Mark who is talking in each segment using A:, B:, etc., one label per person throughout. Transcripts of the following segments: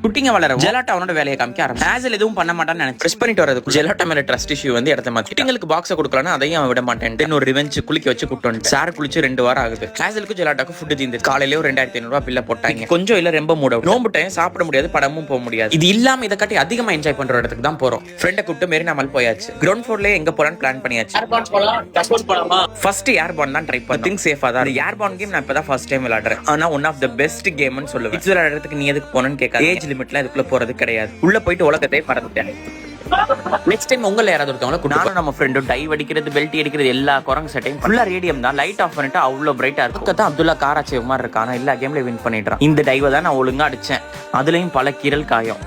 A: குட்டிங்க வளர ஜெலாட்டோ அவனோட வேலையை காமிக்க ஆரம்பிச்சு ஹேசல் எதுவும் பண்ண மாட்டான்னு நினைச்சு பிரஸ் பண்ணிட்டு வரது ஜெலாட்டோ மேல ட்ரஸ்ட் இஷ்யூ வந்து இடத்த மாத்தி குட்டிங்களுக்கு பாக்ஸை கொடுக்கலாம்னு அதையும் அவன் விட மாட்டேன். இன்னொரு ரிவெஞ்ச் குளிக்க வச்சு கூப்பிட்டு சார் குளிச்சு 2 வாரம் ஆகுது. ஹேசலுக்கு ஜெலாட்டோக்கு ஃபுட் தீந்து காலையில ஒரு 2500 ரூபாய் பில்ல போட்டாங்க. கொஞ்சம் இல்ல ரொம்ப மூட நோம்பு டைம் சாப்பிட முடியாது, படமும் போக முடியாது. இது இல்லாம இதை காட்டி அதிகமா என்ஜாய் பண்ற இடத்துக்கு தான் போறோம். ஃப்ரெண்டை கூப்பிட்டு மெரினா மால் போயாச்சு. கிரவுண்ட் ஃப்ளோர்ல எங்க போலான்னு பிளான் பண்ணியாச்சு. ஃபர்ஸ்ட் ஏர்பான் தான் ட்ரை பண்ணேன். திங்க் சேஃபா தான். ஏர்பான் கேம் நான் இப்பதான் ஃபர்ஸ்ட் டைம் விளையாடுறேன். ஆனா ஒன் ஆஃப் த பெஸ்ட் கேம்னு சொல்லுவேன். இது விளையாடுறதுக்கு நீ எதுக்கு போனன்னு கேட்காது. ஏஜ் லிமிட்ல இதுக்குள்ள போறது கிடையாது. உள்ள போயிட்டு உலகத்தை பறந்துட்டேன். நெக்ஸ்ட் டைம் உங்களை யாராவது ஒருத்தவங்க நானும் நம்ம ஃப்ரெண்டும் டைவ் அடிக்கிறது பெல்ட் அடிக்கிறது எல்லா குரங்கு செட்டையும் ஃபுல்லா ரேடியம் தான். லைட் ஆஃப் பண்ணிட்டு அவ்வளவு பிரைட்டா இருக்கும். அப்துல்லா காராச்சே மாதிரி இருக்கு. ஆனா எல்லா கேம்ல வின் பண்ணிடுறான். இந்த டைவை தான் நான் ஒழுங்கா அடிச்சேன். அதுலயும் பல கீரல் காயம்.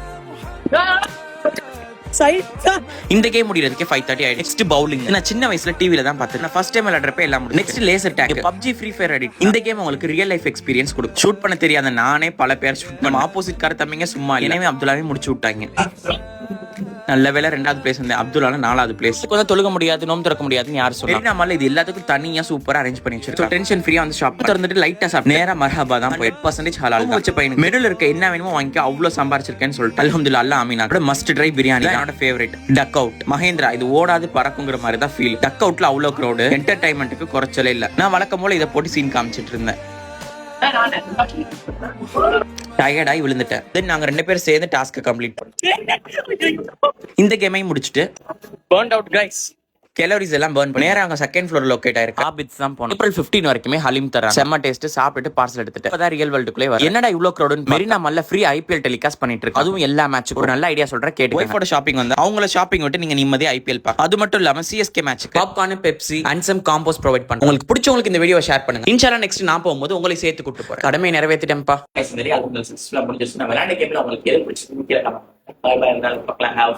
A: இந்த கேம் முடியறதுக்கு 5:30 ஆயிடுச்சு. Next bowling. நான் சின்ன வயசுல டிவில தான் பார்த்தேன். நான் ஃபர்ஸ்ட் டைம் விளையாடுறப்ப எல்லாம் முடியும். Next laser tag. PUBG free fire addict. இந்த கேம் உங்களுக்கு ரியல் லைஃப் எக்ஸ்பீரியன்ஸ் கொடுக்கும். ஷூட் பண்ண தெரியாத நானே பல பேர் ஷூட் பண்ண ஆப்போசிட் கார தம்பிங்க சும்மா எனவே அப்துல்லாவே முடிச்சு விட்டாங்க. நல்ல வேலை 2வது பிளேஸ் வந்து அப்துல்லா 4வது பிளேஸ். கொஞ்சம் தொழுக முடியாது, நோம்பு திறக்க முடியாதுன்னு யார் சொன்னா? நம்மளால இது எல்லாத்துக்கும் தனியா சூப்பரா அரேஞ்ச் பண்ணி வச்சிருக்கோம். டென்ஷன் ஃப்ரீயா வந்து ஷாப் திறந்துட்டு லைட்டா சாப்பிட்டு நேரா மர்ஹபா தான் போய் 8% ஹலால் தான் வச்ச பையனுக்கு மெனுல இருக்க என்ன வேணுமோ வாங்கி அவ்வளவு சம்பாரிச்சிருக்கேன்னு சொல்லிட்டு அல்ஹம்துலில்லாஹ் அல்லாஹ் ஆமீன். கூட மஸ்ட் ட்ரை பிரியாணி என்னோட ஃபேவரட். டக் அவுட் மஹேந்திரா இது ஓடாது பறக்குங்கிற மாதிரி தான் ஃபீல். டக் அவுட்ல அவ்வளவு க்ரௌட், என்டர்டைன்மெண்ட்டுக்கு குறைச்சலே இல்ல. நான் வழக்கம் போல இதை போட்டு சீன் காமிச்சிட்டு இருந்தேன். டயர்டாகி விழுந்துட்டேன். தென் நாங்க 2 பேரும் சேர்ந்து டாஸ்க் கம்ப்ளீட் பண்ணோம். இந்த கேமையும் முடிச்சுட்டு பர்ன்ட் அவுட் கைஸ். கேலரிஸ் எல்லாம் பர்ன் பண்ணி நேரா அங்க செகண்ட் ஃப்ளோர் லொகேட் ஆயிருக்கு. ஆபிட்ஸ் தான் போனோம். ஏப்ரல் 15 வரைக்குமே ஹலீம் தராங்க. செம்ம டேஸ்ட். சாப்பிட்டு பார்சல் எடுத்துட்டு அப்பதான் ரியல் வேர்ல்டுக்குள்ளே வர. என்னடா இவ்ளோ க்ரௌட். மெரினா மால்ல ஃப்ரீ IPL டெலிகாஸ்ட் பண்ணிட்டு இருக்கு. அதுவும் எல்லா மேட்சுக்கு. ஒரு நல்ல ஐடியா சொல்றேன் கேட்டு. ஒய்ஃபோட ஷாப்பிங் வந்து அவங்கள ஷாப்பிங் விட்டு நீங்க நிம்மதியா IPL பாக்க. அது மட்டும் இல்லாம CSK மேட்ச்க்கு popcorn, Pepsi and some combos provide பண்ணுங்க. உங்களுக்கு பிடிச்சவங்களுக்கு இந்த வீடியோ ஷேர் பண்ணுங்க. இன்ஷால்லா நெக்ஸ்ட் நான் போகும்போது உங்களை சேர்த்து கூட்டி போறேன். கடமை நிறைவேத்திட்டேன்ப்பா. இந்த ரியல் சக்சஸ்ஃபுல்லா முடிஞ்சிருச்சு. நான் விளையாட கேம்ல உங்களுக்கு எது பிடிச்சிருக்கு? Bye bye. பார்க்கலாம்.